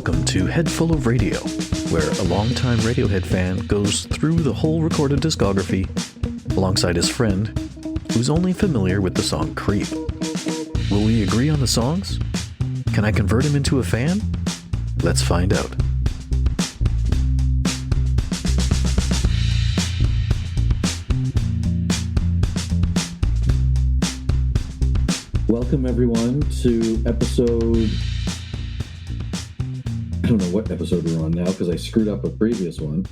Welcome to Head Full of Radio, where a longtime Radiohead fan goes through the whole recorded discography alongside his friend, who's only familiar with the song Creep. Will we agree on the songs? Can I convert him into a fan? Let's find out. Welcome everyone to episode... I don't know what episode we're on now because I screwed up a previous one.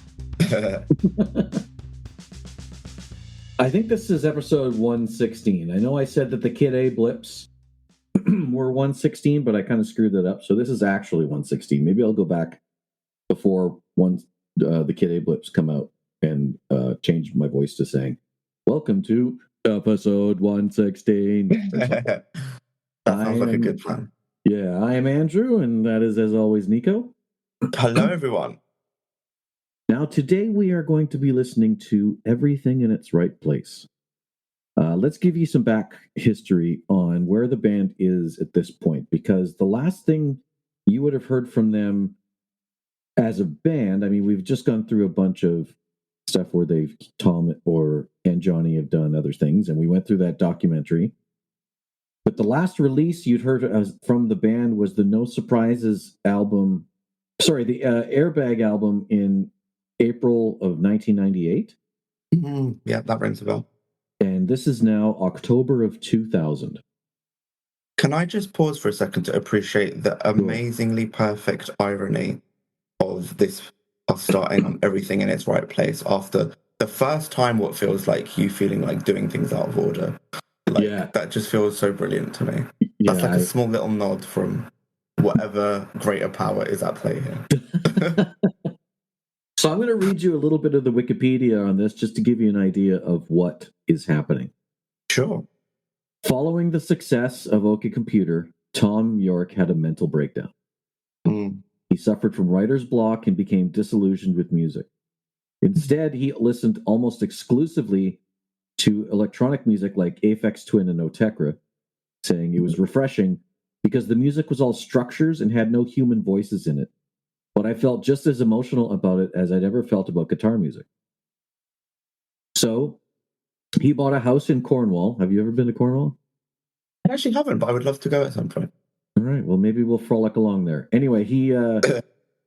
I think this is episode 116. I know I said that the Kid A blips were 116, but I kind of screwed that up. So this is actually 116. Maybe I'll go back before the Kid A blips come out and change my voice to saying, "Welcome to episode 116. That sounds like a good plan. Yeah, I am Andrew, and that is, as always, Nico. Hello, everyone. Now, today we are going to be listening to Everything in Its Right Place. Let's give you some back history on where the band is at this point, because the last thing you would have heard from them as a band, I mean, we've just gone through a bunch of stuff where Tom and Johnny have done other things, and we went through that documentary. But the last release you'd heard from the band was the No Surprises album, the Airbag album in April of 1998. Yeah, that rings a bell. And this is now October of 2000. Can I just pause for a second to appreciate the amazingly perfect irony of starting on Everything in Its Right Place after the first time what feels like you feeling like doing things out of order. That just feels so brilliant to me. That's like a small little nod from whatever greater power is at play here. So I'm going to read you a little bit of the Wikipedia on this just to give you an idea of what is happening. Sure. Following the success of OK Computer, Tom York had a mental breakdown. He suffered from writer's block and became disillusioned with music. Instead, he listened almost exclusively to electronic music like Aphex Twin and Otekra, saying it was refreshing because the music was all structures and had no human voices in it. But I felt just as emotional about it as I'd ever felt about guitar music. So he bought a house in Cornwall. Have you ever been to Cornwall? I actually haven't, but I would love to go at some point. All right, well, maybe we'll frolic along there. Anyway, he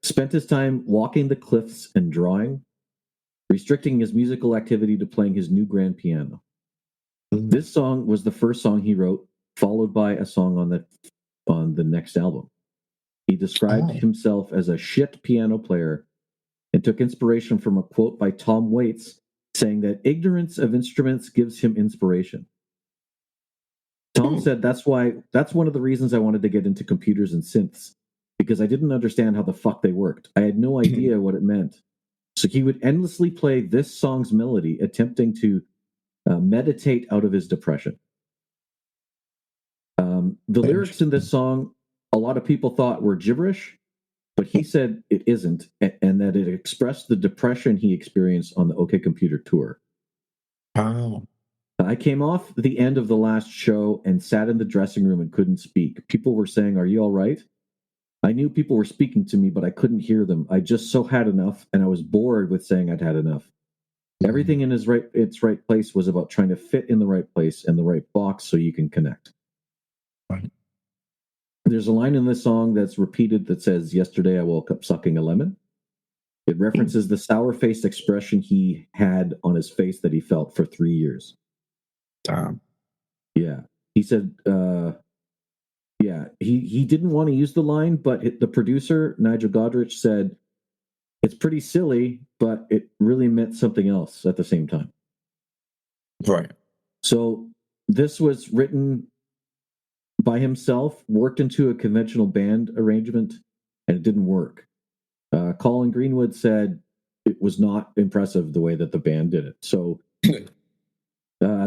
spent his time walking the cliffs and drawing, restricting his musical activity to playing his new grand piano. This song was the first song he wrote, followed by a song on the next album. He described himself as a shit piano player and took inspiration from a quote by Tom Waits saying that ignorance of instruments gives him inspiration. Tom said that's one of the reasons I wanted to get into computers and synths, because I didn't understand how the fuck they worked. I had no idea what it meant. So he would endlessly play this song's melody, attempting to meditate out of his depression. The lyrics in this song, a lot of people thought were gibberish, but he said it isn't, and that it expressed the depression he experienced on the OK Computer tour. Wow. I came off the end of the last show and sat in the dressing room and couldn't speak. People were saying, "Are you all right?" I knew people were speaking to me, but I couldn't hear them. I just so had enough, and I was bored with saying I'd had enough. Everything in its right place was about trying to fit in the right place and the right box so you can connect. Right. There's a line in this song that's repeated that says, "Yesterday I woke up sucking a lemon." It references the sour-faced expression he had on his face that he felt for 3 years. Damn. Yeah. He said, he didn't want to use the line, but the producer, Nigel Godrich, said, it's pretty silly, but it really meant something else at the same time. Right. So this was written by himself, worked into a conventional band arrangement, and it didn't work. Colin Greenwood said it was not impressive the way that the band did it. So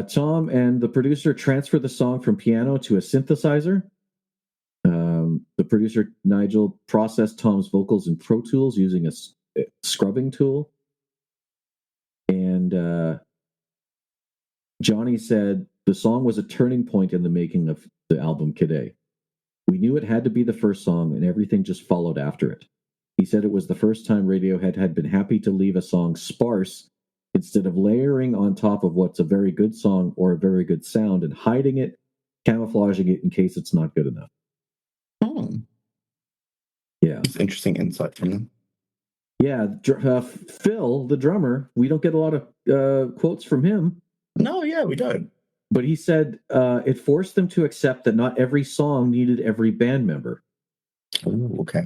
Tom and the producer transferred the song from piano to a synthesizer. The producer, Nigel, processed Tom's vocals in Pro Tools using a scrubbing tool. And Johnny said the song was a turning point in the making of the album Kid A. We knew it had to be the first song, and everything just followed after it. He said it was the first time Radiohead had been happy to leave a song sparse instead of layering on top of what's a very good song or a very good sound and hiding it, camouflaging it in case it's not good enough. Oh, Yeah. it's interesting insight from them. Yeah, Phil, the drummer, we don't get a lot of quotes from him. No, yeah, we don't. But he said it forced them to accept that not every song needed every band member. Ooh, okay.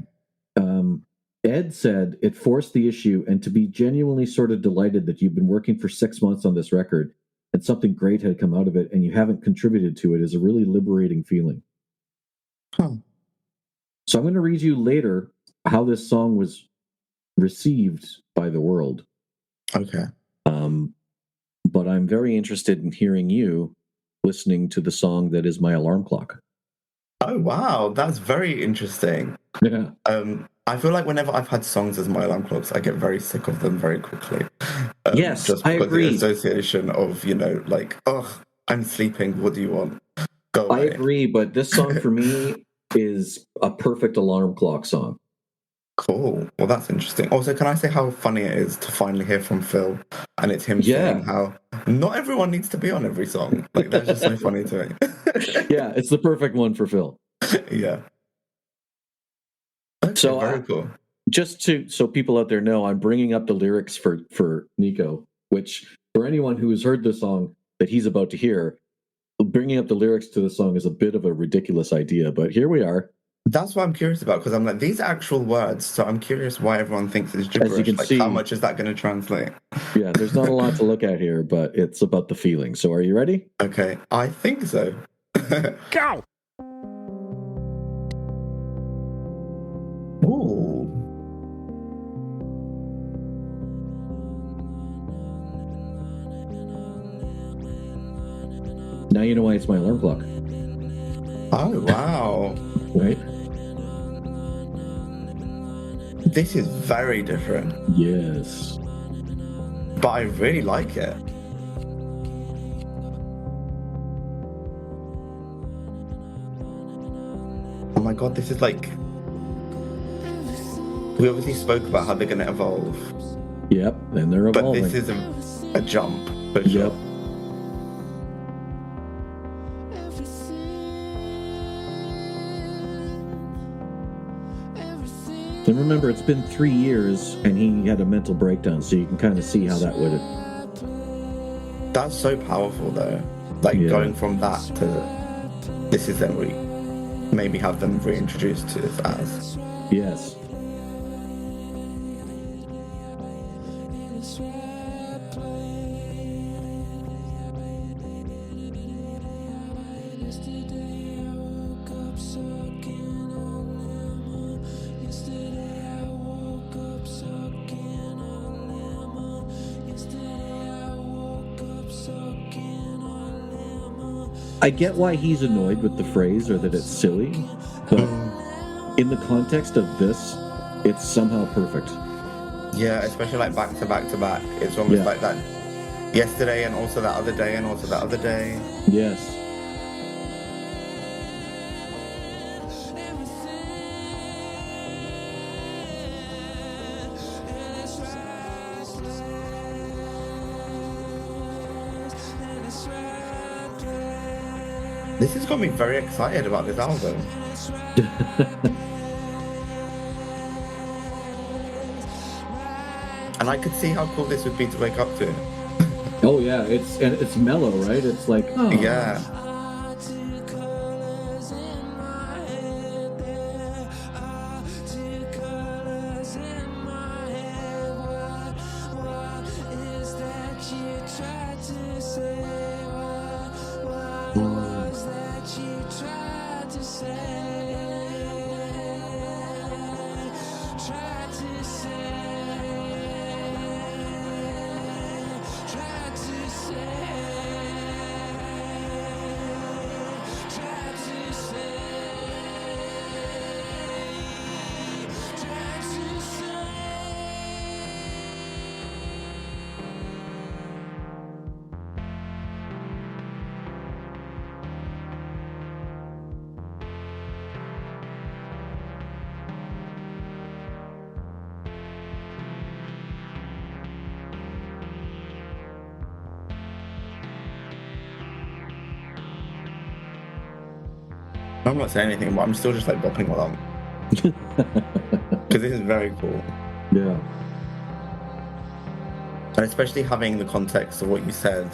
Ed said it forced the issue, and to be genuinely sort of delighted that you've been working for 6 months on this record and something great had come out of it and you haven't contributed to it is a really liberating feeling. Huh. So I'm going to read you later how this song was received by the world. Okay. But I'm very interested in hearing you listening to the song that is my alarm clock. Oh, wow. That's very interesting. Yeah. I feel like whenever I've had songs as my alarm clocks, I get very sick of them very quickly. Yes, just I because agree. the association of, like, oh, I'm sleeping. What do you want? Go away. I agree, but this song for me is a perfect alarm clock song. Cool. Well, that's interesting. Also, can I say how funny it is to finally hear from Phil? And it's him saying how not everyone needs to be on every song. Like, that's just so funny to me. Yeah, it's the perfect one for Phil. Yeah. Okay, So very cool. Just so people out there know, I'm bringing up the lyrics for Nico, which for anyone who has heard the song that he's about to hear, bringing up the lyrics to the song is a bit of a ridiculous idea, but here we are. That's what I'm curious about, because I'm like, these are actual words, so I'm curious why everyone thinks it's gibberish. As you can like, see, how much is that going to translate? Yeah, there's not a lot to look at here, but it's about the feeling. So are you ready? Okay, I think so. Go! Ooh. Now you know why it's my alarm clock. Oh, wow. Right? This is very different. Yes. But I really like it. Oh my god, this is like... We obviously spoke about how they're going to evolve. Yep, and they're evolving. But this is a jump, for sure. Yep. And remember, it's been 3 years, and he had a mental breakdown, so you can kind of see how that would have... That's so powerful, though. Like, going from that to... This is then we maybe have them reintroduced to this as... Yes. I get why he's annoyed with the phrase or that it's silly, but in the context of this, it's somehow perfect. Yeah, especially like back to back to back. It's almost like that yesterday and also that other day and also that other day. Yes. This has got me very excited about this album. And I could see how cool this would be to wake up to. Oh yeah, it's mellow, right? It's like, oh. Yeah. I'm not saying anything, but I'm still just like bopping along. Because this is very cool. Yeah. And especially having the context of what you said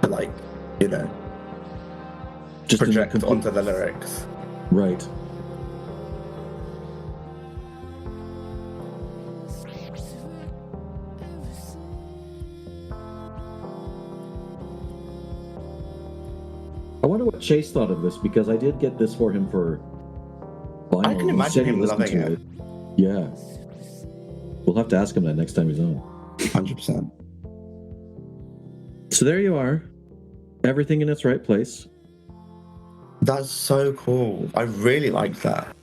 to, like, you know, Just project onto the lyrics. Right. I wonder what Chase thought of this, because I did get this for him for vinyl. I can imagine him loving it. Yeah. We'll have to ask him that next time he's on. 100%. So there you are. Everything in its right place. That's so cool. I really liked that.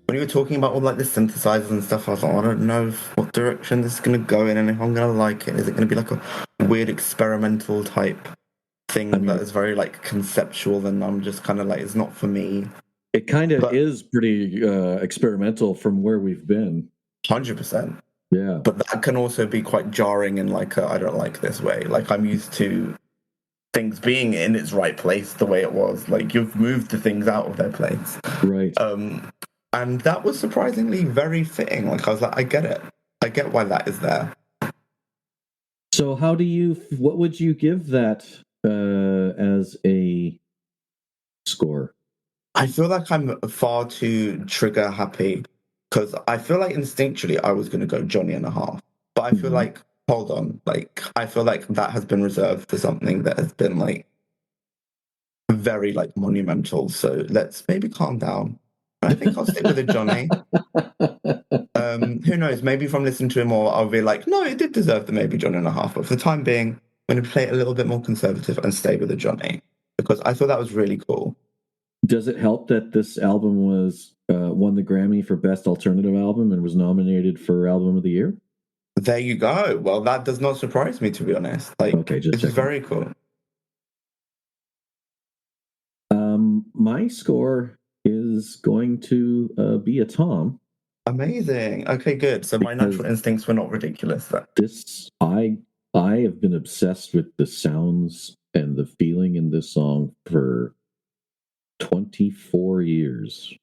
When you were talking about all like the synthesizers and stuff, I was like, I don't know what direction this is going to go in and if I'm going to like it. Is it going to be like a weird experimental type thing that is very like conceptual, and I'm just kind of like, it's not for me. It kind of is pretty experimental from where we've been. 100%. Yeah. But that can also be quite jarring in like I don't like this way. Like, I'm used to things being in its right place the way it was. Like, you've moved the things out of their place. Right. And that was surprisingly very fitting. Like, I was like, I get it. I get why that is there. So what would you give that as a score? I feel like I'm far too trigger happy, because I feel like instinctually I was going to go Johnny and a half. But I feel like, hold on, like, I feel like that has been reserved for something that has been like very like monumental. So let's maybe calm down. I think I'll stick with a Johnny. Who knows? Maybe if I'm listening to him more, I'll be like, no, it did deserve the maybe Johnny and a half. But for the time being, I'm going to play it a little bit more conservative and stay with a Johnny, because I thought that was really cool. Does it help that this album was won the Grammy for Best Alternative Album and was nominated for Album of the Year? There you go. Well, that does not surprise me, to be honest. Like, okay, it's very cool. My score is going to be a Tom. Amazing. Okay, good. So my natural instincts were not ridiculous then. I have been obsessed with the sounds and the feeling in this song for 24 years.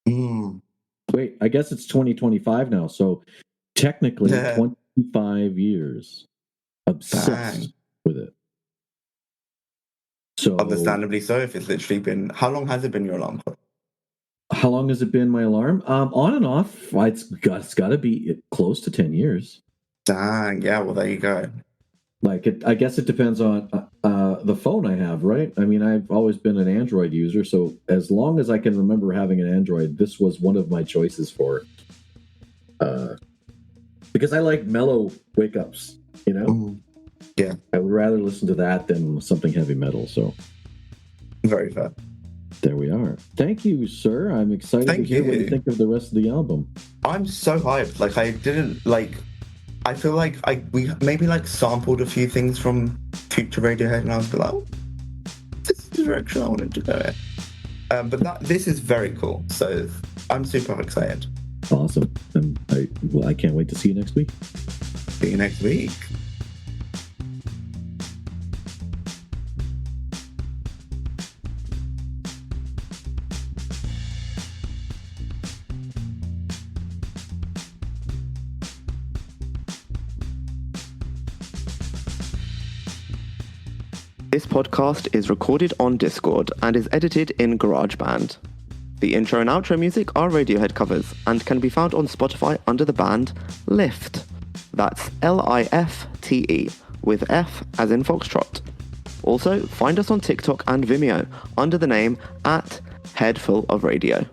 Wait, I guess it's 2025 now. So technically 25 years obsessed with it. So understandably so, if it's literally been, how long has it been your alarm clock? How long has it been my alarm? On and off. It's got to be close to 10 years. Dang, yeah, well, there you go. Like, I guess it depends on the phone I have, right? I mean, I've always been an Android user, so as long as I can remember having an Android, this was one of my choices for it. Because I like mellow wake-ups, you know? Yeah. I would rather listen to that than something heavy metal, so. Very fair. There we are. Thank you, sir. I'm excited to hear what you think of the rest of the album. I'm so hyped. Like, I didn't, like... I feel like we maybe like sampled a few things from future Radiohead, and I was like, oh, this is the direction I wanted to go in. But this is very cool, so I'm super excited. Awesome. I can't wait to see you next week. See you next week. This podcast is recorded on Discord and is edited in GarageBand. The intro and outro music are Radiohead covers and can be found on Spotify under the band Lift. That's Lifte, with F as in Foxtrot. Also, find us on TikTok and Vimeo under the name @HeadFullOfRadio.